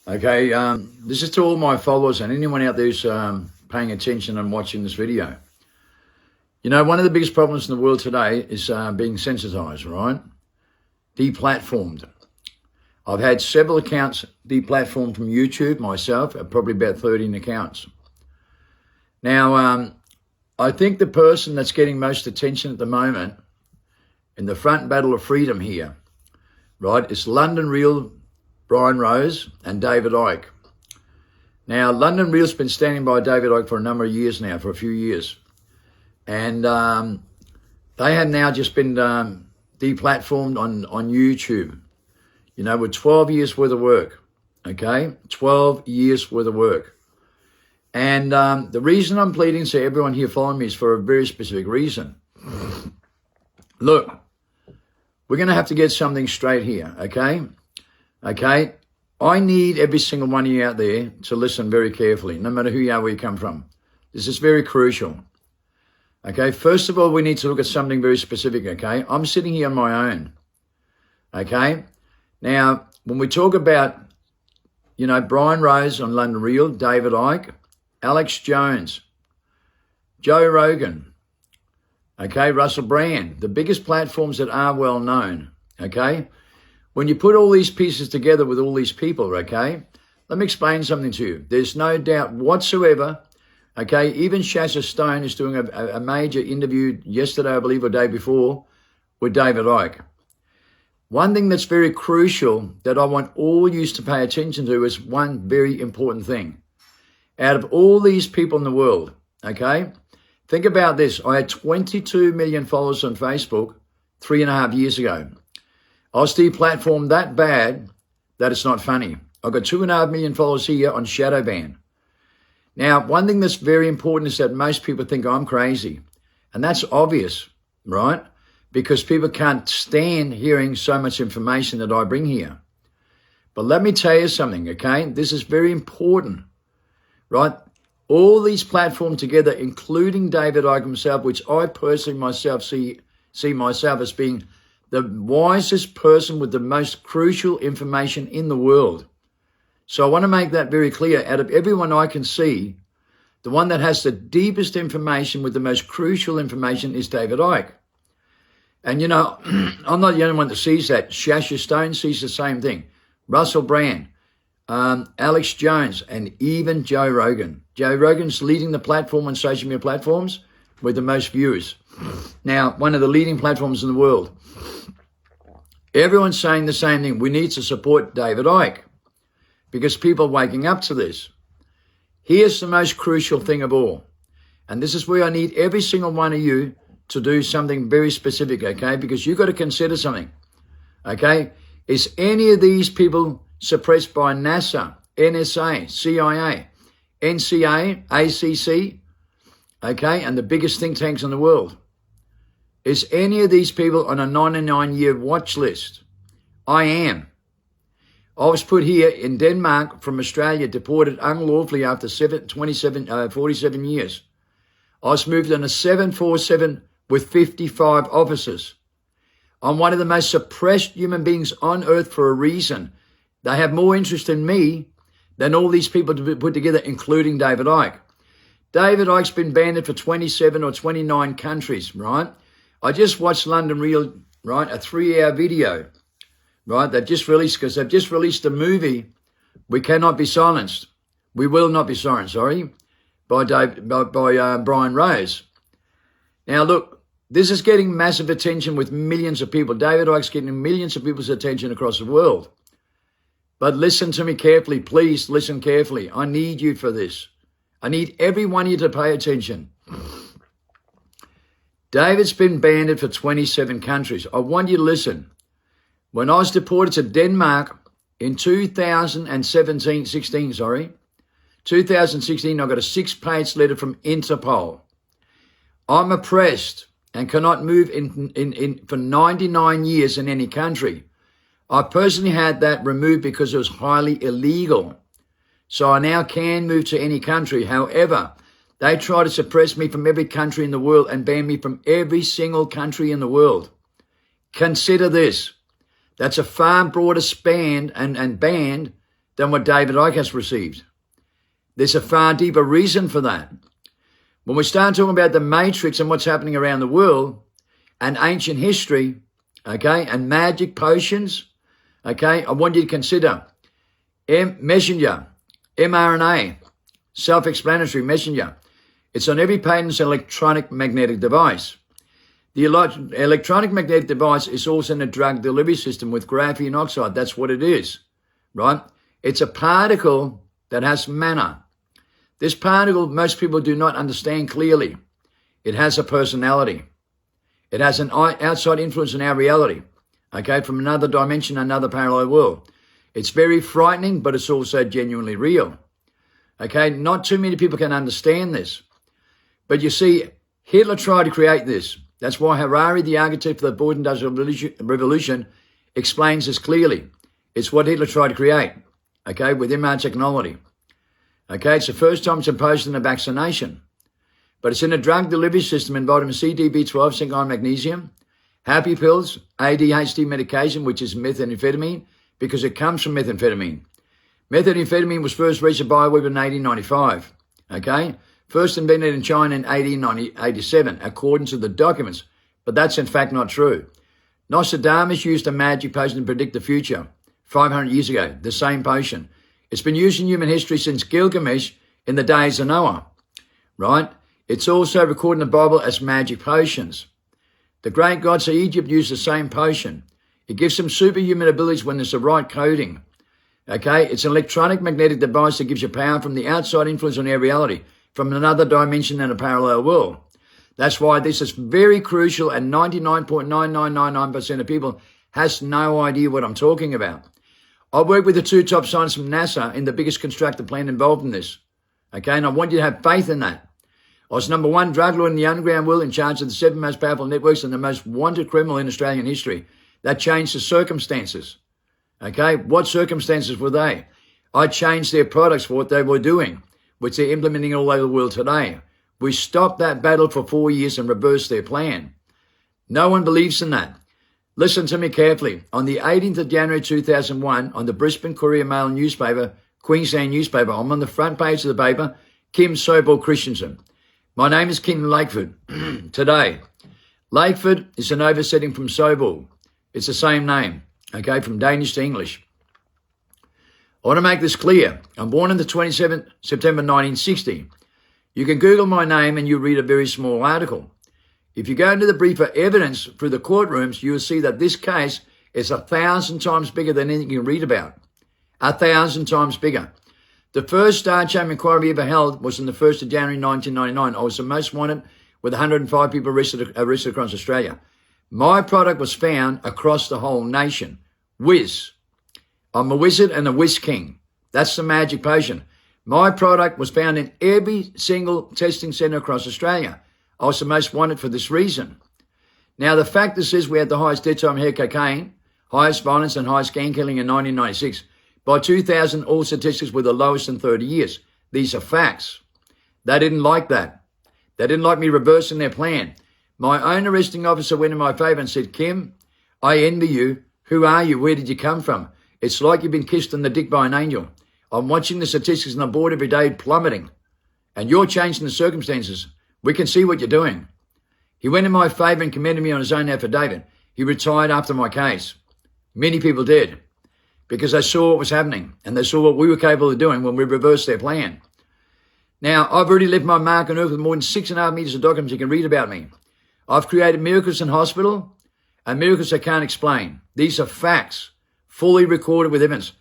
Okay, this is to all my followers and anyone out there who's paying attention and watching this video. You know, one of the biggest problems in the world today is being sensitized, right? Deplatformed. I've had several accounts deplatformed from YouTube myself, probably about 13 accounts. Now, I think the person that's getting most attention at the moment in the front battle of freedom here, right, is London Real, Brian Rose and David Icke. Now, London Real's been standing by David Icke for a number of years now, for a few years. And they have now just been deplatformed on YouTube, you know, with 12 years worth of work, okay? 12 years worth of work. And the reason I'm pleading to everyone here following me is for a very specific reason. Look, we're going to have to get something straight here, okay? Okay? I need every single one of you out there to listen very carefully, no matter who you are, where you come from. This is very crucial. Okay? First of all, we need to look at something very specific, okay? I'm sitting here on my own, okay? Now, when we talk about, you know, Brian Rose on London Real, David Icke, Alex Jones, Joe Rogan, okay, Russell Brand, the biggest platforms that are well known, okay? When you put all these pieces together with all these people, okay, let me explain something to you. There's no doubt whatsoever, okay, even Shasha Stone is doing a major interview yesterday, I believe, or day before, with David Icke. One thing that's very crucial that I want all you to pay attention to is one very important thing. Out of all these people in the world, okay, think about this. I had 22 million followers on Facebook 3.5 years ago. I was deplatformed that bad that it's not funny. I've got 2.5 million followers here on Shadowban. Now, one thing that's very important is that most people think I'm crazy. And that's obvious, right? Because people can't stand hearing so much information that I bring here. But let me tell you something, okay? This is very important, right? All these platforms together, including David Icke himself, which I personally myself see myself as being the wisest person with the most crucial information in the world. So I want to make that very clear. Out of everyone I can see, the one that has the deepest information with the most crucial information is David Icke. And, you know, I'm not the only one that sees that. Shasha Stone sees the same thing. Russell Brand, Alex Jones, and even Joe Rogan. Joe Rogan's leading the platform on social media platforms with the most viewers. Now, one of the leading platforms in the world. Everyone's saying the same thing. We need to support David Icke because people are waking up to this. Here's the most crucial thing of all. And this is where I need every single one of you to do something very specific, okay? Because you've got to consider something, okay? Is any of these people suppressed by NASA, NSA, CIA, NCA, ACC, okay, and the biggest think tanks in the world? Is any of these people on a 99-year watch list? I am. I was put here in Denmark from Australia, deported unlawfully after 47 years. I was moved on a 747 with 55 officers. I'm one of the most suppressed human beings on earth for a reason. They have more interest in me than all these people to put together, including David Icke. David Icke's been banned for 27 or 29 countries, right? I just watched London Real, right, a 3-hour video, right? They've just released, because they've just released a movie, We Cannot Be Silenced. We Will Not Be Silenced, sorry, by Brian Rose. Now, look, this is getting massive attention with millions of people. David Icke's getting millions of people's attention across the world. But listen to me carefully. Please listen carefully. I need you for this. I need every one of you to pay attention. David's been banned for 27 countries. I want you to listen. When I was deported to Denmark in 2016, I got a 6-page letter from Interpol. I'm oppressed and cannot move for 99 years in any country. I personally had that removed because it was highly illegal. So I now can move to any country. However, they try to suppress me from every country in the world and ban me from every single country in the world. Consider this. That's a far broader span and band than what David Icke has received. There's a far deeper reason for that. When we start talking about the matrix and what's happening around the world and ancient history, okay, and magic potions, okay, I want you to consider messenger, mRNA, self-explanatory messenger. It's on every patent's electronic magnetic device. The electronic magnetic device is also in a drug delivery system with graphene oxide. That's what it is, right? It's a particle that has matter. This particle, most people do not understand clearly. It has a personality. It has an outside influence in our reality, okay, from another dimension, another parallel world. It's very frightening, but it's also genuinely real. Okay, not too many people can understand this. But you see, Hitler tried to create this. That's why Harari, the architect of the fourth industrial revolution, explains this clearly. It's what Hitler tried to create, okay, with mRNA technology. Okay, it's the first time it's imposed in a vaccination. But it's in a drug delivery system in vitamin C, D, B12, zinc, iron, magnesium, happy pills, ADHD medication, which is methamphetamine, because it comes from methamphetamine. Methamphetamine was first reached a bioweapon in 1895, okay? First invented in China in 1887, according to the documents. But that's in fact not true. Nostradamus used a magic potion to predict the future 500 years ago, the same potion. It's been used in human history since Gilgamesh in the days of Noah, right? It's also recorded in the Bible as magic potions. The great gods of Egypt used the same potion. It gives them superhuman abilities when there's the right coding. Okay, it's an electronic magnetic device that gives you power from the outside influence on our reality, from another dimension and a parallel world. That's why this is very crucial, and 99.9999% of people has no idea what I'm talking about. I work with the two top scientists from NASA in the biggest constructed plant involved in this. Okay, and I want you to have faith in that. I was number one drug lord in the underground world, in charge of the 7 most powerful networks and the most wanted criminal in Australian history. That changed the circumstances. Okay, what circumstances were they? I changed their products for what they were doing, which they're implementing all over the world today. We stopped that battle for 4 years and reversed their plan. No one believes in that. Listen to me carefully. On the 18th of January 2001, on the Brisbane Courier Mail newspaper, Queensland newspaper, I'm on the front page of the paper, Kim Sobel Christensen. My name is Kim Lakeford. Today, Lakeford is an oversetting from Sobel. It's the same name, okay, from Danish to English. I want to make this clear. I'm born on the 27th September 1960. You can Google my name and you'll read a very small article. If you go into the briefer evidence through the courtrooms, you'll see that this case is 1,000 times bigger than anything you can read about. 1,000 times bigger. The first Star Chamber inquiry we ever held was on the 1st of January 1999. I was the most wanted with 105 people arrested across Australia. My product was found across the whole nation. Whiz. I'm a wizard and a whiz king. That's the magic potion. My product was found in every single testing centre across Australia. I was the most wanted for this reason. Now, the fact is we had the highest death time hair cocaine, highest violence and highest gang killing in 1996. By 2000, all statistics were the lowest in 30 years. These are facts. They didn't like that. They didn't like me reversing their plan. My own arresting officer went in my favour and said, Kim, I envy you. Who are you? Where did you come from? It's like you've been kissed on the dick by an angel. I'm watching the statistics on the board every day plummeting. And you're changing the circumstances. We can see what you're doing. He went in my favour and commended me on his own affidavit. He retired after my case. Many people did, because they saw what was happening and they saw what we were capable of doing when we reversed their plan. Now, I've already left my mark on earth with more than 6.5 meters of documents you can read about me. I've created miracles in hospital and miracles I can't explain. These are facts, fully recorded with evidence.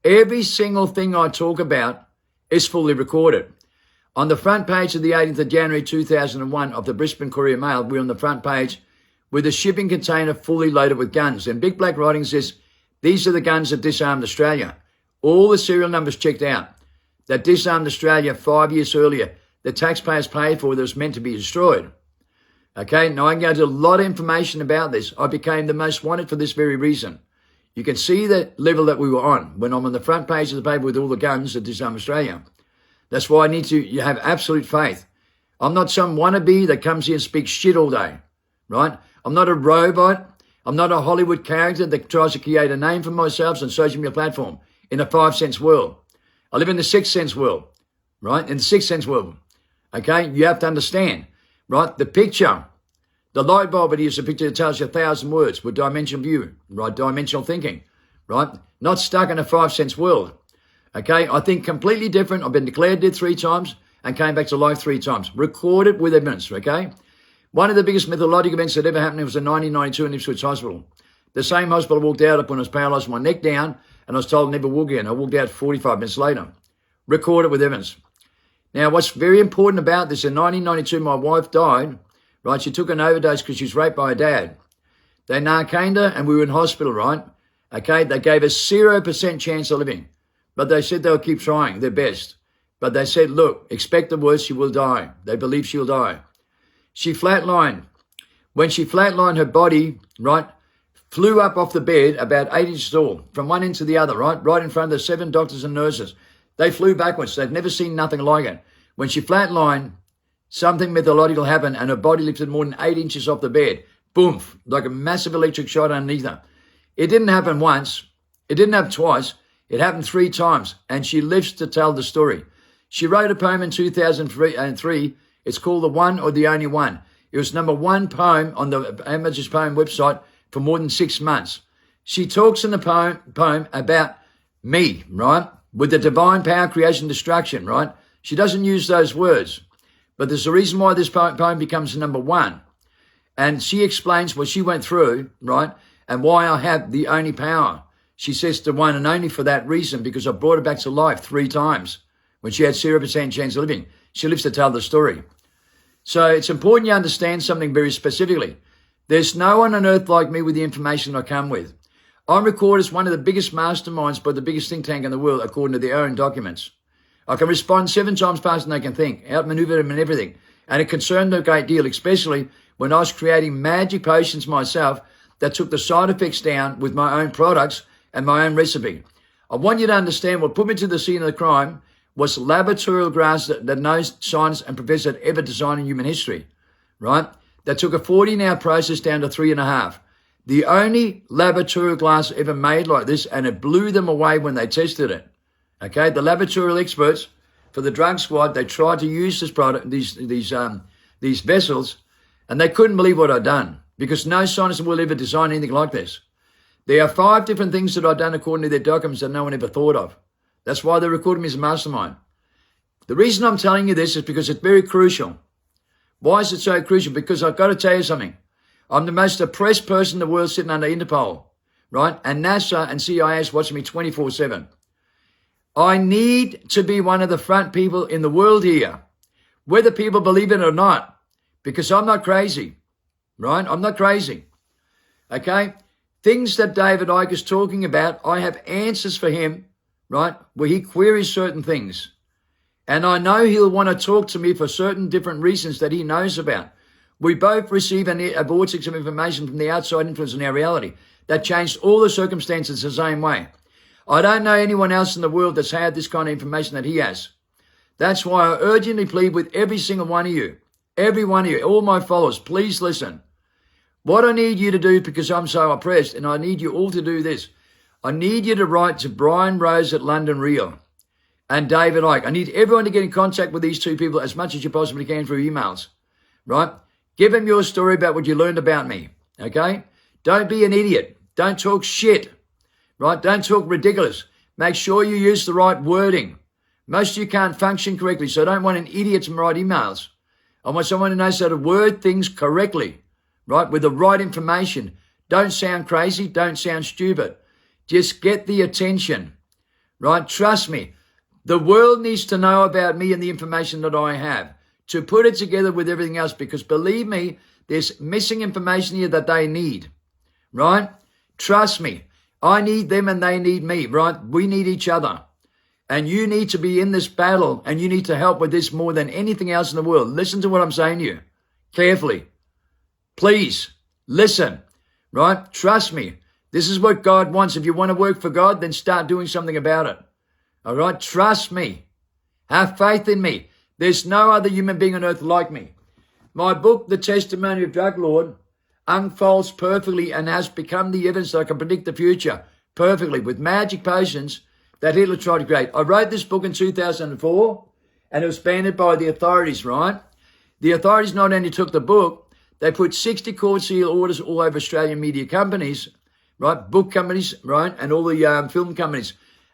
Every single thing I talk about is fully recorded. On the front page of the 18th of January 2001 of the Brisbane Courier Mail, we're on the front page with a shipping container fully loaded with guns. And big black writing says, these are the guns that disarmed Australia. All the serial numbers checked out. That disarmed Australia 5 years earlier. The taxpayers paid for, that was meant to be destroyed. Okay, now I can go into a lot of information about this. I became the most wanted for this very reason. You can see the level that we were on when I'm on the front page of the paper with all the guns that disarmed Australia. That's why you have absolute faith. I'm not some wannabe that comes here and speaks shit all day, right? I'm not a robot. I'm not a Hollywood character that tries to create a name for myself on social media platform. in a 5 sense world. I live in the 6 sense world, right? In the 6 sense world, okay? You have to understand, right? The picture, the light bulb is a picture that tells you 1,000 words with dimensional view, right? Dimensional thinking, right? Not stuck in a 5 sense world, okay? I think completely different. I've been declared dead 3 times and came back to life 3 times. Recorded with evidence, okay? One of the biggest mythological events that ever happened was in 1992 in Ipswich Hospital. The same hospital I walked out of when I was paralysed, my neck down, and I was told never walk again. I walked out 45 minutes later. Recorded with evidence. Now, what's very important about this, in 1992, my wife died, right? She took an overdose because she was raped by her dad. They narcaned her and we were in hospital, right? Okay, they gave us 0% chance of living. But they said they'll keep trying their best. But they said, look, expect the worst, she will die. They believe she'll die. She flatlined. When she flatlined, her body, right, flew up off the bed about 8 inches tall, from one end to the other, right in front of the 7 doctors and nurses. They flew backwards. They'd never seen nothing like it. When she flatlined, something mythological happened and her body lifted more than 8 inches off the bed. Boom, like a massive electric shot underneath her. It didn't happen once. It didn't happen twice. It happened 3 times, and she lives to tell the story. She wrote a poem in 2003. It's called The One or the Only One. It was #1 poem on the Images Poem website for more than 6 months. She talks in the poem about me, right? With the divine power, creation, destruction, right? She doesn't use those words. But there's a reason why this poem becomes #1. And she explains what she went through, right? And why I have the only power. She says the one and only for that reason, because I brought her back to life 3 times when she had 0% chance of living. She lives to tell the story. So it's important you understand something very specifically. There's no one on earth like me with the information I come with. I'm recorded as one of the biggest masterminds by the biggest think tank in the world, according to their own documents. I can respond 7 times faster than they can think, outmaneuver them and everything. And it concerned them a great deal, especially when I was creating magic potions myself that took the side effects down with my own products and my own recipe. I want you to understand what put me to the scene of the crime was laboratorial graphs that no scientist and professor had ever designed in human history, right? That took a 14-hour process down to 3.5. The only laboratorial glass ever made like this, and it blew them away when they tested it. Okay, the laboratorial experts for the drug squad, they tried to use this product, these vessels, and they couldn't believe what I'd done because no scientist will ever design anything like this. There are 5 different things that I've done according to their documents that no one ever thought of. That's why they recorded me as a mastermind. The reason I'm telling you this is because it's very crucial. Why is it so crucial? Because I've got to tell you something. I'm the most oppressed person in the world sitting under Interpol, right? And NASA and CIA is watching me 24/7. I need to be one of the front people in the world here, whether people believe it or not, because I'm not crazy, right? I'm not crazy, okay? Things that David Icke is talking about, I have answers for him, right, where he queries certain things. And I know he'll want to talk to me for certain different reasons that he knows about. We both receive a vortex of information from the outside influence in our reality that changed all the circumstances the same way. I don't know anyone else in the world that's had this kind of information that he has. That's why I urgently plead with every single one of you, all my followers, please listen. What I need you to do, because I'm so oppressed, and I need you all to do this, I need you to write to Brian Rose at London Real and David Icke. I need everyone to get in contact with these 2 people as much as you possibly can through emails, right? Give them your story about what you learned about me, okay? Don't be an idiot. Don't talk shit, right? Don't talk ridiculous. Make sure you use the right wording. Most of you can't function correctly, so I don't want an idiot to write emails. I want someone who knows how to word things correctly, right, with the right information. Don't sound crazy. Don't sound stupid. Just get the attention, right? Trust me. The world needs to know about me and the information that I have to put it together with everything else, because believe me, there's missing information here that they need, right? Trust me. I need them and they need me, right? We need each other. And you need to be in this battle, and you need to help with this more than anything else in the world. Listen to what I'm saying to you carefully. Please listen, right? Trust me. This is what God wants. If you want to work for God, then start doing something about it. All right? Trust me. Have faith in me. There's no other human being on earth like me. My book, The Testimony of Drug Lord, unfolds perfectly and has become the evidence that I can predict the future perfectly with magic potions that Hitler tried to create. I wrote this book in 2004 and it was banned by the authorities, right? The authorities not only took the book, they put 60 court seal orders all over Australian media companies, right? Book companies, right? And all the film companies.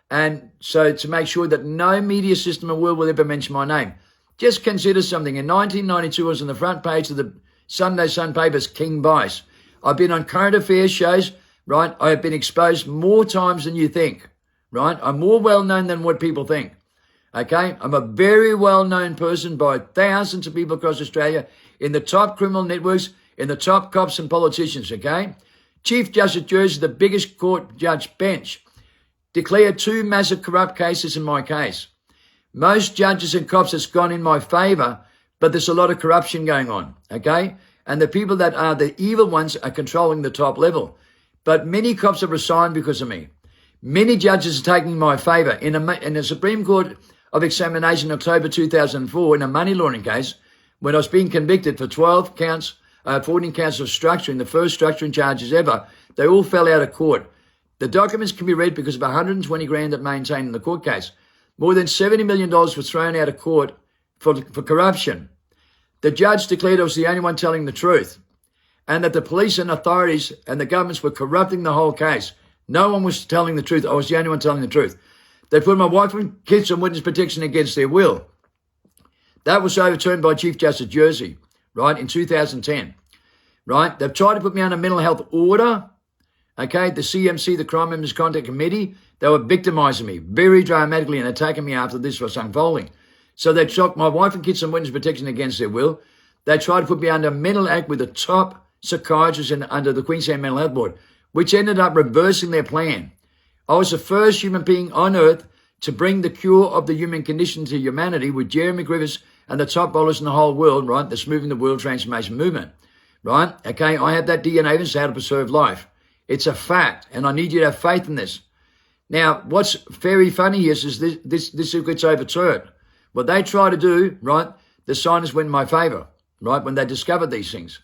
And so to make sure that no media system in the world will ever mention my name. Just consider something. In 1992, I was on the front page of the Sunday Sun paper's King Bice. I've been on current affairs shows, right? I have been exposed more times than you think, right? I'm more well-known than what people think, okay? I'm a very well-known person by thousands of people across Australia in the top criminal networks, in the top cops and politicians, okay? Chief Justice Jersey, the biggest court judge bench, declared 2 massive corrupt cases in my case. Most judges and cops has gone in my favour, but there's a lot of corruption going on, okay? And the people that are the evil ones are controlling the top level. But many cops have resigned because of me. Many judges are taking my favour. In the Supreme Court of Examination in October 2004, in a money laundering case, when I was being convicted for 14 counts of structuring, the first structuring charges ever, they all fell out of court. The documents can be read because of 120 grand that maintained in the court case. More than $70 million was thrown out of court for corruption. The judge declared I was the only one telling the truth and that the police and authorities and the governments were corrupting the whole case. No one was telling the truth. I was the only one telling the truth. They put my wife and kids on witness protection against their will. That was overturned by Chief Justice Jersey, right, in 2010, right? They've tried to put me on a mental health order, okay? The CMC, the Crime and Misconduct Committee, they were victimising me very dramatically and attacking me after this was unfolding. So they took my wife and kids on witness protection against their will. They tried to put me under a mental act with the top psychiatrists under the Queensland Mental Health Board, which ended up reversing their plan. I was the first human being on earth to bring the cure of the human condition to humanity with Jeremy Griffiths and the top bowlers in the whole world, right, that's moving the world transformation movement, right? Okay, I have that DNA evidence how to preserve life. It's a fact, and I need you to have faith in this. Now, what's very funny is this gets overturned. What they try to do, right, the scientists went in my favour, right, when they discovered these things.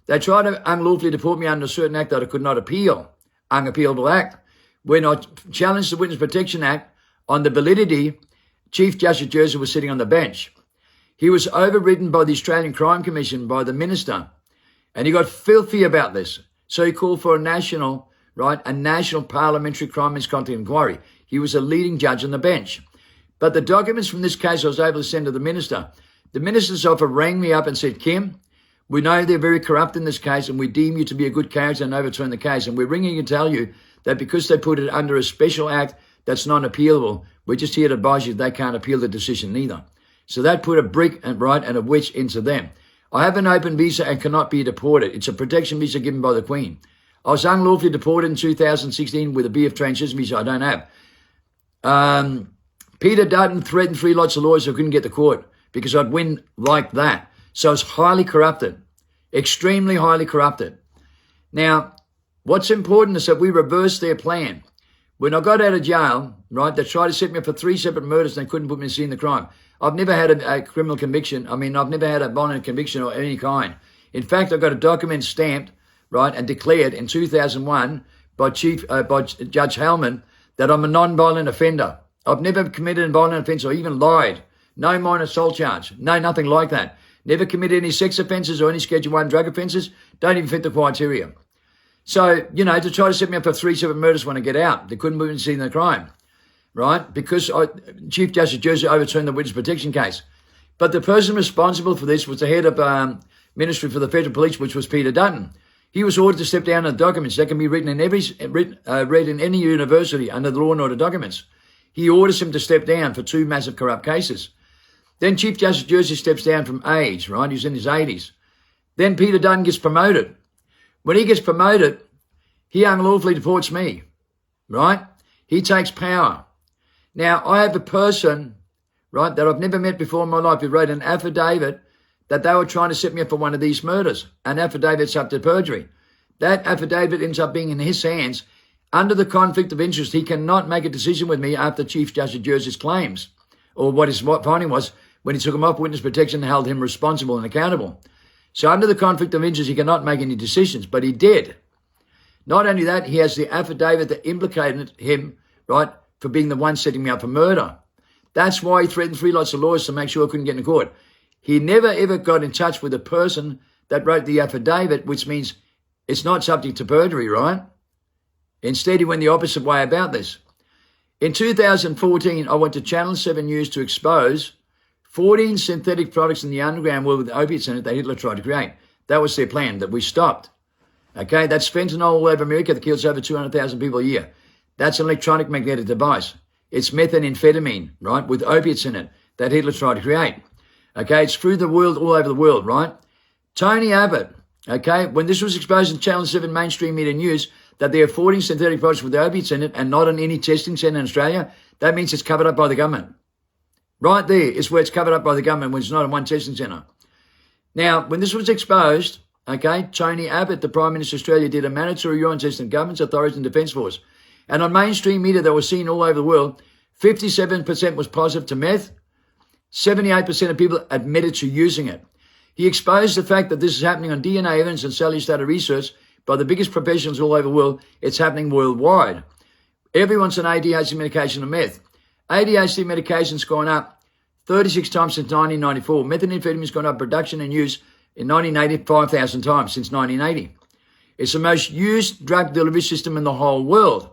They tried to unlawfully deport me under a certain act that I could not appeal, unappealable act. When I challenged the Witness Protection Act on the validity, Chief Justice Jersey was sitting on the bench. He was overridden by the Australian Crime Commission, by the minister, and he got filthy about this. So he called for a national parliamentary crime misconduct inquiry. He was a leading judge on the bench. But the documents from this case I was able to send to the minister. The minister's office rang me up and said, Kim, we know they're very corrupt in this case and we deem you to be a good character and overturn the case. And we're ringing to tell you that because they put it under a special act that's non-appealable, we're just here to advise you they can't appeal the decision either. So that put a brick and a wedge into them. I have an open visa and cannot be deported. It's a protection visa given by the Queen. I was unlawfully deported in 2016 with a BF transition visa I don't have. Peter Dutton threatened 3 lots of lawyers who couldn't get to court because I'd win like that. So it's highly corrupted, extremely highly corrupted. Now, what's important is that we reverse their plan. When I got out of jail, right, they tried to set me up for 3 separate murders and they couldn't put me in the scene of the crime. I've never had a criminal conviction. I've never had a violent conviction of any kind. In fact, I got a document stamped, right, and declared in 2001 by Judge Hellman that I'm a non-violent offender. I've never committed a violent offence or even lied. No minor assault charge. No, nothing like that. Never committed any sex offences or any Schedule 1 drug offences. Don't even fit the criteria. So, you know, to try to set me up for 3 separate murders when I get out, they couldn't move in the scene of the crime, right? Because Chief Justice Jersey overturned the witness protection case. But the person responsible for this was the head of Ministry for the Federal Police, which was Peter Dutton. He was ordered to step down on the documents that can be written in read in any university under the law and order documents. He orders him to step down for 2 massive corrupt cases. Then Chief Justice Jersey steps down from age, right? He's in his 80s. Then Peter Dutton gets promoted. When he gets promoted, he unlawfully deports me, right? He takes power. Now, I have a person, right, that I've never met before in my life who wrote an affidavit that they were trying to set me up for one of these murders. An affidavit's up to perjury. That affidavit ends up being in his hands. Under the conflict of interest, he cannot make a decision with me after Chief Justice Jersey's claims, or what his finding was when he took him off witness protection and held him responsible and accountable. So under the conflict of interest, he cannot make any decisions, but he did. Not only that, he has the affidavit that implicated him, right, for being the one setting me up for murder. That's why he threatened 3 lots of lawyers to make sure I couldn't get into court. He never ever got in touch with the person that wrote the affidavit, which means it's not subject to perjury, right? Instead, he went the opposite way about this. In 2014, I went to Channel 7 News to expose 14 synthetic products in the underground world with opiates in it that Hitler tried to create. That was their plan, that we stopped. Okay, that's fentanyl all over America that kills over 200,000 people a year. That's an electronic magnetic device. It's methamphetamine, right, with opiates in it that Hitler tried to create. Okay, it's through the world, all over the world, right? Tony Abbott, okay, when this was exposed in Channel 7 mainstream media news that there are 14 synthetic products with opiates in it and not on any testing centre in Australia, that means it's covered up by the government. Right there is where it's covered up by the government when it's not in one testing centre. Now, when this was exposed, okay, Tony Abbott, the Prime Minister of Australia, did a mandatory urine test in governments, authorities and Defence Force. And on mainstream media that was seen all over the world, 57% was positive to meth, 78% of people admitted to using it. He exposed the fact that this is happening on DNA evidence and cellular data research by the biggest professionals all over the world. It's happening worldwide. Everyone's on ADHD medication and meth. ADHD medication's gone up 36 times since 1994. Methamphetamine's gone up production and use in 1980 5,000 times since 1980. It's the most used drug delivery system in the whole world,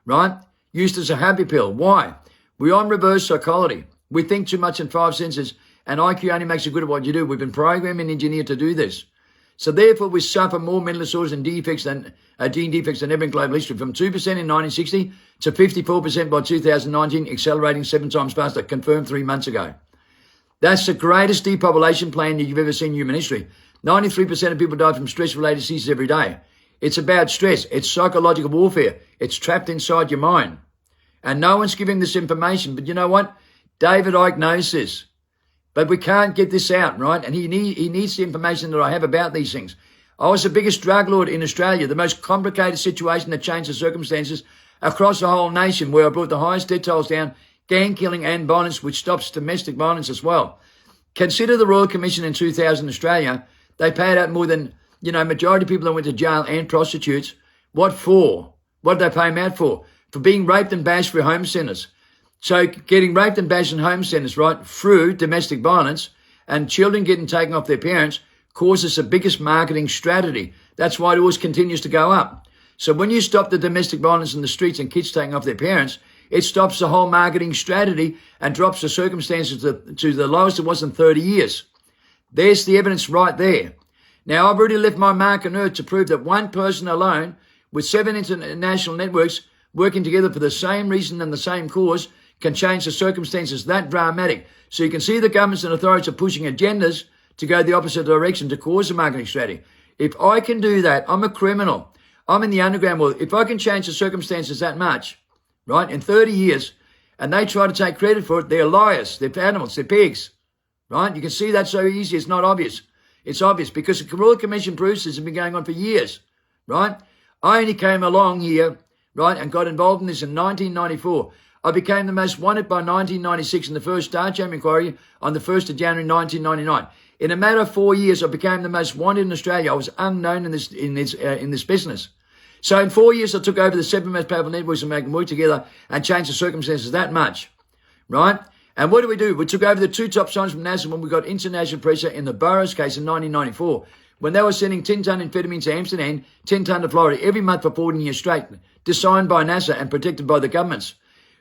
right? Used as a happy pill. Why? We're on reverse psychology. We think too much in 5 senses, and IQ only makes you good at what you do. We've been programmed and engineered to do this. So therefore, we suffer more mental disorders and defects than gene defects than ever in global history, from 2% in 1960 to 54% by 2019, accelerating 7 times faster, confirmed 3 months ago. That's the greatest depopulation plan that you've ever seen in human history. 93% of people die from stress-related diseases every day. It's about stress. It's psychological warfare. It's trapped inside your mind. And no one's giving this information. But you know what? David Icke knows this. But we can't get this out, right? And he needs the information that I have about these things. I was the biggest drug lord in Australia, the most complicated situation that changed the circumstances across the whole nation, where I brought the highest death tolls down, gang killing and violence, which stops domestic violence as well. Consider the Royal Commission in 2000 in Australia. They paid out more than, majority of people that went to jail and prostitutes. What for? What did they pay them out for? For being raped and bashed through home centres. So getting raped and bashed in home centres, right, through domestic violence and children getting taken off their parents causes the biggest marketing strategy. That's why it always continues to go up. So when you stop the domestic violence in the streets and kids taking off their parents, it stops the whole marketing strategy and drops the circumstances to the lowest it was in 30 years. There's the evidence right there. Now, I've already left my mark on earth to prove that one person alone with 7 international networks working together for the same reason and the same cause can change the circumstances that dramatic. So you can see the governments and authorities are pushing agendas to go the opposite direction to cause a marketing strategy. If I can do that, I'm a criminal. I'm in the underground world. If I can change the circumstances that much, right, in 30 years, and they try to take credit for it, they're liars, they're animals, they're pigs, right? You can see that so easy, it's not obvious. It's obvious because the Royal Commission proves this has been going on for years, right? I only came along here, right, and got involved in this in 1994. I became the most wanted by 1996 in the first Star Chamber inquiry on the 1st of January 1999. In a matter of 4 years, I became the most wanted in Australia. I was unknown in this business. So in 4 years, I took over the 7 most powerful networks and made them work together and changed the circumstances that much, right? And what do? We took over the 2 top scientists from NASA when we got international pressure in the Burroughs case in 1994, when they were sending 10-ton amphetamine to Amsterdam, 10-ton to Florida every month for 14 years straight, designed by NASA and protected by the governments.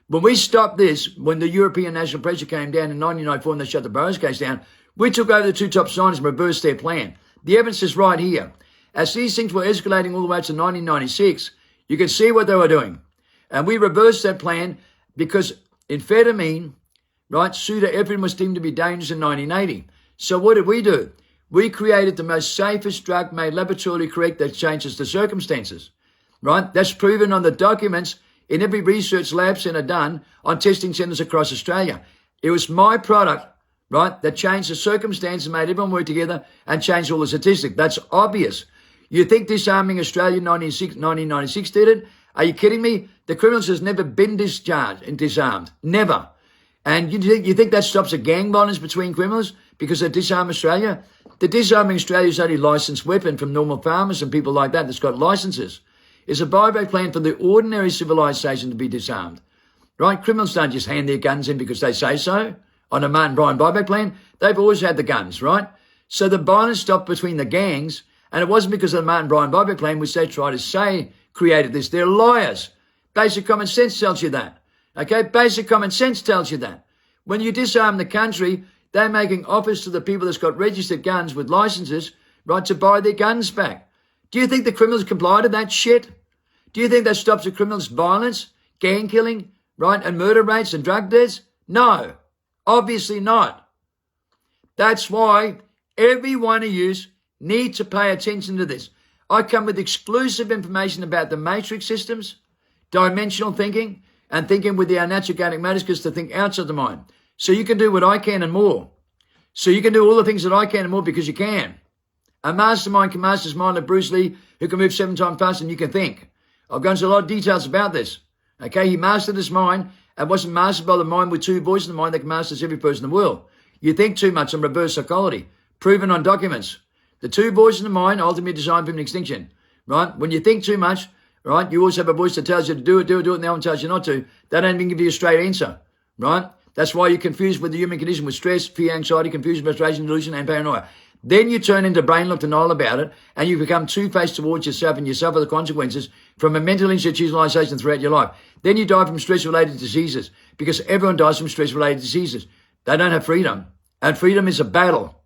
When we stopped this, when the European national pressure came down in 1994 and they shut the Burroughs case down, we took over the 2 top scientists and reversed their plan. The evidence is right here. As these things were escalating all the way to 1996, you can see what they were doing. And we reversed that plan because amphetamine, right, pseudoephedrine was deemed to be dangerous in 1980. So what did we do? We created the most safest drug made laboratorily correct that changes the circumstances, right? That's proven on the documents in every research lab centre done on testing centres across Australia. It was my product, right, that changed the circumstances, made everyone work together and changed all the statistics. That's obvious. You think disarming Australia in 1996 did it? Are you kidding me? The criminals has never been discharged and disarmed. Never. And you think that stops a gang violence between criminals because they disarm Australia? The disarming Australia is only licensed weapon from normal farmers and people like that that's got licenses. It's a buyback plan for the ordinary civilization to be disarmed. right? Criminals don't just hand their guns in because they say so on a Martin Bryan buyback plan. They've always had the guns, right? So the violence stopped between the gangs, and it wasn't because of the Martin Bryan buyback plan, which they try to say created this. They're liars. Basic common sense tells you that. Okay? Basic common sense tells you that. When you disarm the country, they're making offers to the people that's got registered guns with licenses, right, to buy their guns back. Do you think the criminals comply to that shit? Do you think that stops the criminals' violence, gang killing, right, and murder rates and drug deaths? No, obviously not. That's why every one of you need to pay attention to this. I come with exclusive information about the matrix systems, dimensional thinking, and thinking with our natural organic motives to think outside the mind. So you can do what I can and more. So you can do all the things that I can and more because you can. A mastermind can master his mind like Bruce Lee, who can move 7 times faster than you can think. I've gone into a lot of details about this. Okay, he mastered his mind and wasn't mastered by the mind with 2 voices in the mind that can master every person in the world. You think too much on reverse psychology, proven on documents. The 2 voices in the mind ultimately designed for extinction, right? When you think too much, right, you always have a voice that tells you to do it, and the other one tells you not to. They don't even give you a straight answer, right? That's why you're confused with the human condition with stress, fear, anxiety, confusion, frustration, delusion, and paranoia. Then you turn into brain-locked denial about it, and you become two-faced towards yourself, and you suffer the consequences from a mental institutionalization throughout your life. Then you die from stress-related diseases, because everyone dies from stress-related diseases. They don't have freedom, and freedom is a battle,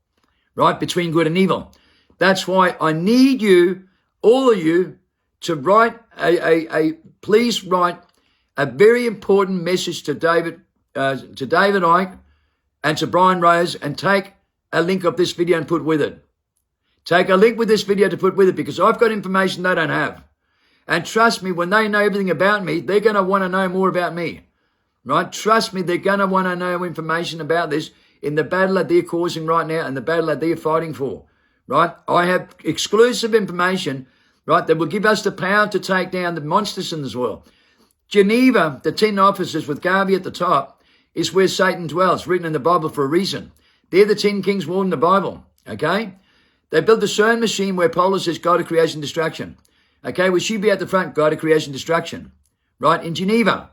right, between good and evil. That's why I need you, all of you, to write please write a very important message to David Icke and to Brian Rose, and take a link of this video and put with it. Take a link with this video to put with it, because I've got information they don't have. And trust me, when they know everything about me, they're going to want to know more about me. Right? Trust me, they're going to want to know information about this in the battle that they're causing right now and the battle that they're fighting for. Right? I have exclusive information, right, that will give us the power to take down the monsters in this world. Geneva, the 10 officers with Garvey at the top, is where Satan dwells, written in the Bible for a reason. They're the 10 kings warned in the Bible, okay? They built the CERN machine where Paulus says God of creation, destruction. Okay, we should be at the front, God of creation, destruction, right, in Geneva.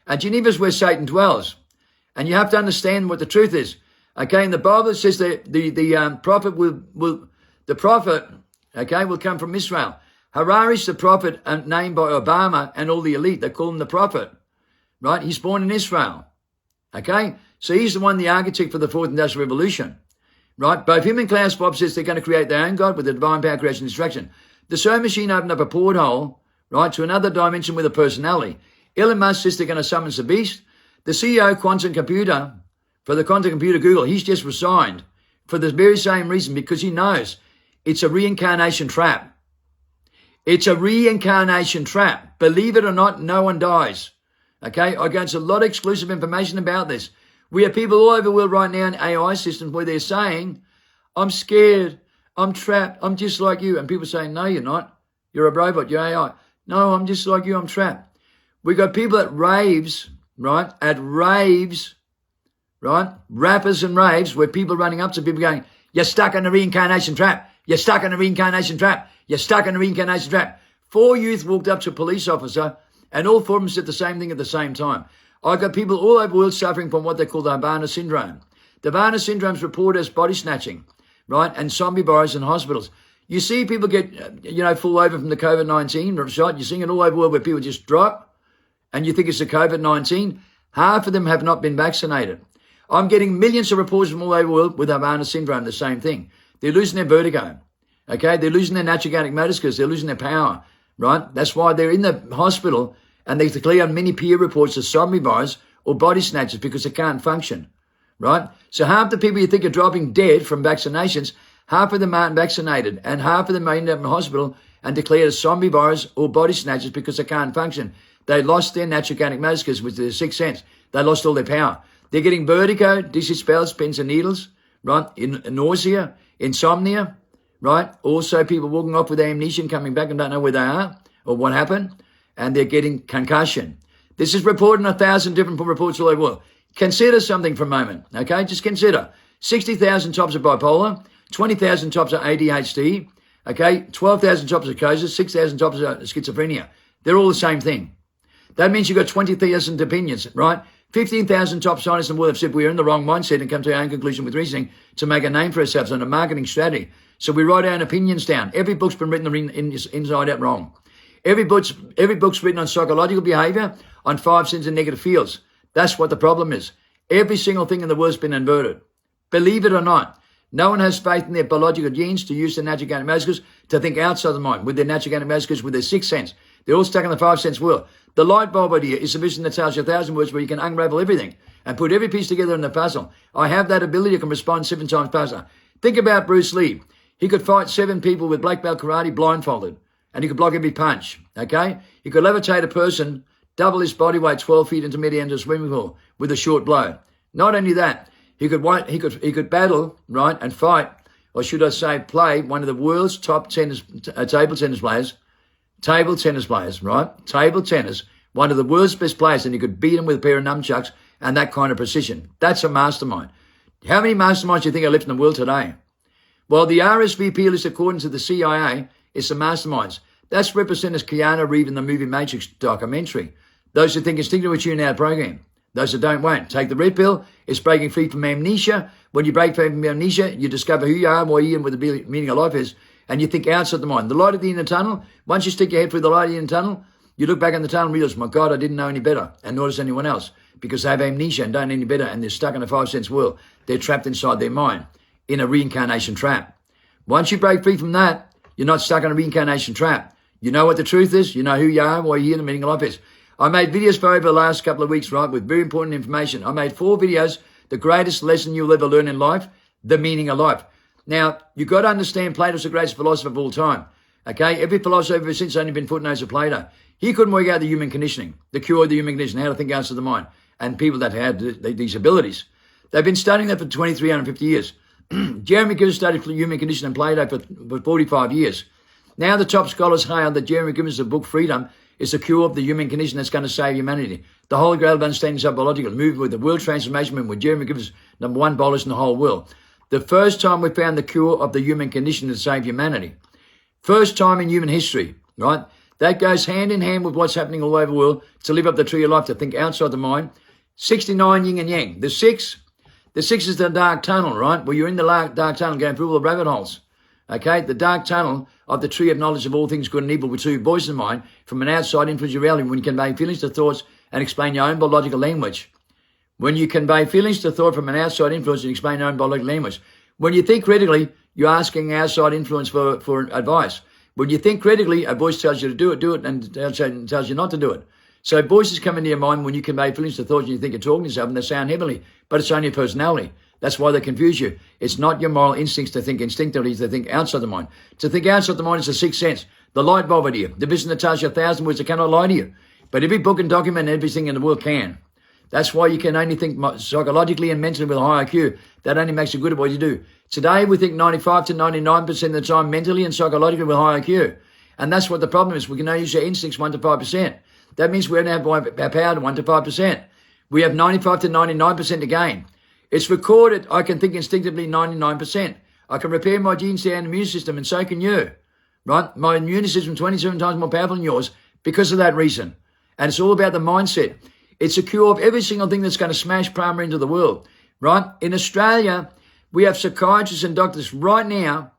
And Geneva's where Satan dwells. And you have to understand what the truth is. Okay, in the Bible it says that the prophet will come from Israel. Harari's the prophet named by Obama and all the elite. They call him the prophet, right? He's born in Israel, okay? So he's the one, the architect for the 4th Industrial Revolution, right? Both him and Klaus Bob says they're going to create their own God with the divine power, creation, and destruction. The CERN machine opened up a porthole, right, to another dimension with a personality. Elon Musk says they're going to summon the beast. The CEO, quantum computer, for the quantum computer Google, he's just resigned for the very same reason, because he knows it's a reincarnation trap. It's a reincarnation trap. Believe it or not, no one dies. Okay, I go into a lot of exclusive information about this. We have people all over the world right now in AI systems where they're saying, I'm scared, I'm trapped, I'm just like you. And people saying, no, you're not. You're a robot, you're AI. No, I'm just like you, I'm trapped. We got people at raves, right? At raves, right? Rappers and raves where people running up to people going, you're stuck in a reincarnation trap. You're stuck in a reincarnation trap. You're stuck in a reincarnation trap. 4 youth walked up to a police officer and all 4 of them said the same thing at the same time. I've got people all over the world suffering from what they call the Havana syndrome. The Havana syndrome is reported as body snatching, right? And zombie virus in hospitals. You see people get, fall over from the COVID-19 shot. You're seeing it all over the world where people just drop and you think it's the COVID-19. Half of them have not been vaccinated. I'm getting millions of reports from all over the world with Havana syndrome, the same thing. They're losing their vertigo, okay? They're losing their natural organic motives because they're losing their power, right? That's why they're in the hospital and they declare many peer reports of zombie virus or body snatchers because they can't function, right? So half the people you think are dropping dead from vaccinations, half of them aren't vaccinated and half of them may end up in hospital and declared as zombie virus or body snatchers because they can't function. They lost their natural organic motives, which is their 6th sense. They lost all their power. They're getting vertigo, dizzy spells, pins and needles, right? Nausea, insomnia, right? Also people walking off with amnesia and coming back and don't know where they are or what happened. And they're getting concussion. This is reported in 1,000 different reports all over the world. Consider something for a moment, okay? Just consider. 60,000 tops of bipolar, 20,000 tops of ADHD, okay? 12,000 tops of psychosis, 6,000 tops of schizophrenia. They're all the same thing. That means you've got 20,000 opinions, right? 15,000 top scientists in the world have said we're in the wrong mindset and come to our own conclusion with reasoning to make a name for ourselves on a marketing strategy. So we write our own opinions down. Every book's been written inside out wrong. Every book's written on psychological behavior, on 5 senses and negative fields. That's what the problem is. Every single thing in the world's been inverted. Believe it or not. No one has faith in their biological genes to use their natural genetic massacres to think outside the mind, with their natural genetic massacres, with their 6th sense. They're all stuck in the 5 sense world. The light bulb idea is a vision that tells you 1,000 words where you can unravel everything and put every piece together in the puzzle. I have that ability. I can respond 7 times faster. Think about Bruce Lee. He could fight 7 people with black belt karate blindfolded, and he could block every punch, okay? He could levitate a person, double his body weight 12 feet into mid-air into a swimming pool with a short blow. Not only that, he could battle, right, and fight, or should I say play, one of the world's top table tennis players, right? Table tennis, one of the world's best players, and you could beat him with a pair of nunchucks and that kind of precision. That's a mastermind. How many masterminds do you think are left in the world today? Well, the RSVP list, according to the CIA, is the masterminds. That's represented as Keanu Reeves in the movie Matrix documentary. Those who think instinctively tune out program. Those that don't won't. Take the red pill. It's breaking free from amnesia. When you break free from amnesia, you discover who you are, why you are, and what the meaning of life is. And you think outside the mind. The light at the end of the tunnel, once you stick your head through the light at the end of the tunnel, you look back in the tunnel and realize, my God, I didn't know any better. And nor does anyone else. Because they have amnesia and don't know any better. And they're stuck in a 5 sense world. They're trapped inside their mind in a reincarnation trap. Once you break free from that, you're not stuck in a reincarnation trap. You know what the truth is. You know who you are, why you're here, and the meaning of life is. I made videos for over the last couple of weeks, right, with very important information. I made 4 videos, the greatest lesson you'll ever learn in life, the meaning of life. Now, you've got to understand Plato's the greatest philosopher of all time. Okay, every philosopher ever since only been footnotes of Plato. He couldn't work out the human conditioning, the cure of the human conditioning, how to think outside the mind, and people that had these abilities. They've been studying that for 2,350 years. Jeremy Gibbs studied human conditioning and Plato for 45 years. Now the top scholars hail that Jeremy Gibbs' book Freedom is the cure of the human condition that's going to save humanity. The Holy Grail of understanding psychological movement with the world transformation movement with Jeremy Gibbs, #1 bolus in the whole world. The first time we found the cure of the human condition to save humanity. First time in human history, right? That goes hand in hand with what's happening all over the world to live up the tree of life, to think outside the mind. 69 yin and yang. The six is the dark tunnel, right? Where you're in the dark tunnel going through all the rabbit holes. Okay, the dark tunnel of the tree of knowledge of all things good and evil with 2 voices in mind from an outside influence of reality when you convey feelings to thoughts and explain your own biological language. When you convey feelings to thought from an outside influence and explain your own biological language. When you think critically, you're asking outside influence for advice. When you think critically, a voice tells you to do it, and tells you not to do it. So voices come into your mind when you convey feelings to thoughts and you think you're talking to yourself and they sound heavenly, but it's only your personality. That's why they confuse you. It's not your moral instincts to think instinctively, to think outside the mind. To think outside the mind is the 6th sense. The light bulb idea. The vision that tells you 1,000 words that cannot lie to you. But every book and document and everything in the world can. That's why you can only think psychologically and mentally with a high IQ. That only makes you good at what you do. Today we think 95 to 99% of the time mentally and psychologically with high IQ. And that's what the problem is. We can only use our instincts 1 to 5%. That means we only have our power to 1 to 5%. We have 95 to 99% to gain. It's recorded. I can think instinctively 99%. I can repair my genes and immune system, and so can you. Right? My immune system is 27 times more powerful than yours because of that reason. And it's all about the mindset. It's a cure of every single thing that's going to smash Palmer into the world. Right? In Australia, we have psychiatrists and doctors right now.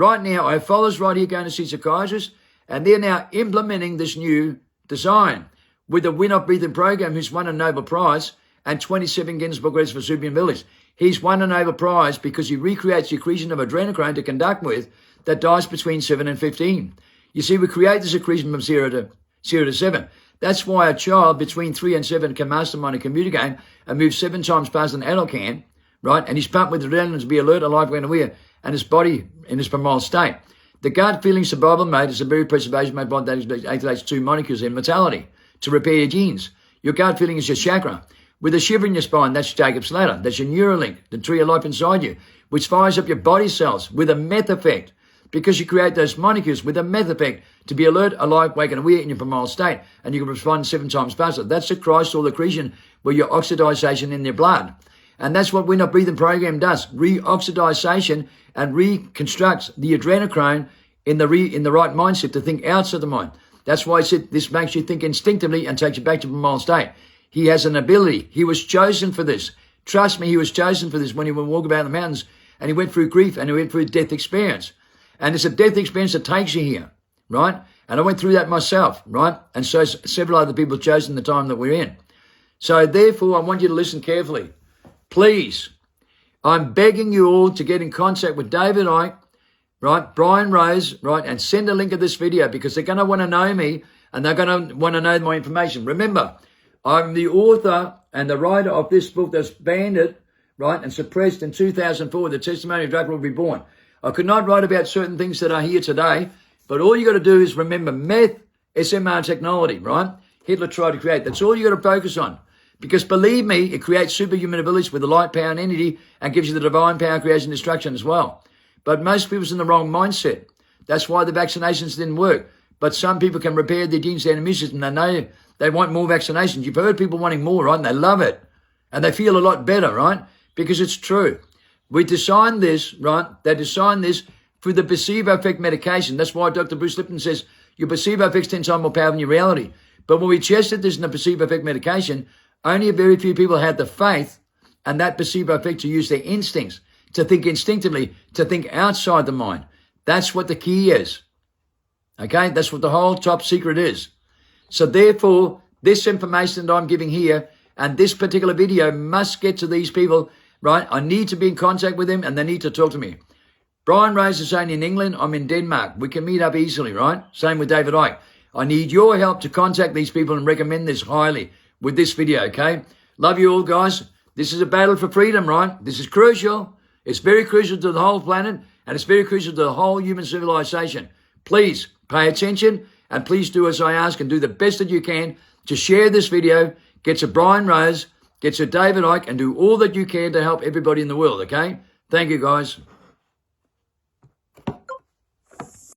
I have followers right here going to see psychiatrists, and they're now implementing this new design with the Win Not Breathing program, who's won a Nobel Prize and 27 Guinness Book Records for superhuman. He's won a Nobel Prize because he recreates the secretion of adrenochrome to conduct with that dies between 7 and 15. You see, we create the secretion from 0 to 7. That's why a child between 3 and 7 can mastermind a computer game and move 7 times faster than an adult can, right? And he's pumped with adrenaline to be alert, alive, and aware, and his body in his primal state. The gut feeling survival mode is a very preservation mode that activates 2 molecules in mortality to repair your genes. Your gut feeling is your chakra. With a shiver in your spine, that's Jacob's ladder. That's your Neuralink, the tree of life inside you, which fires up your body cells with a meth effect because you create those molecules with a meth effect to be alert, alive, awake, and aware in your primal state, and you can respond 7 times faster. That's the Christ-or accretion where your oxidization in your blood. And that's what Win Not Breathing program does. Reoxidization and reconstructs the adrenochrome in the right mindset to think outside the mind. That's why I said this makes you think instinctively and takes you back to the primal state. He has an ability. He was chosen for this. Trust me, he was chosen for this when he would walk about the mountains and he went through grief and he went through a death experience. And it's a death experience that takes you here, right? And I went through that myself, right? And so several other people chosen the time that we're in. So therefore, I want you to listen carefully. Please, I'm begging you all to get in contact with David Icke, right? Brian Rose, right? And send a link of this video because they're going to want to know me and they're going to want to know my information. Remember, I'm the author and the writer of this book that's banned, right, and suppressed in 2004, The Testimony of Dracula Will Be Born. I could not write about certain things that are here today, but all you got to do is remember meth, SMR technology, right? Hitler tried to create. That's all you got to focus on. Because believe me, it creates superhuman abilities with the light, power, and energy and gives you the divine power, creation, destruction as well. But most people's in the wrong mindset. That's why the vaccinations didn't work. But some people can repair their genes and immune system. They know they want more vaccinations. You've heard people wanting more, right? And they love it. And they feel a lot better, right? Because it's true. We designed this, right? They designed this for the placebo effect medication. That's why Dr. Bruce Lipton says your placebo effect's 10 times more powerful than your reality. But when we tested this in the placebo effect medication, only a very few people had the faith and that placebo effect to use their instincts, to think instinctively, to think outside the mind. That's what the key is. Okay? That's what the whole top secret is. So therefore, this information that I'm giving here and this particular video must get to these people, right? I need to be in contact with them and they need to talk to me. Brian Rose is saying in England, I'm in Denmark. We can meet up easily, right? Same with David Icke. I need your help to contact these people and recommend this highly with this video, okay? Love you all, guys. This is a battle for freedom, right? This is crucial. It's very crucial to the whole planet and it's very crucial to the whole human civilization. Please pay attention and please do as I ask and do the best that you can to share this video, get to Brian Rose, get to David Icke and do all that you can to help everybody in the world, okay? Thank you, guys.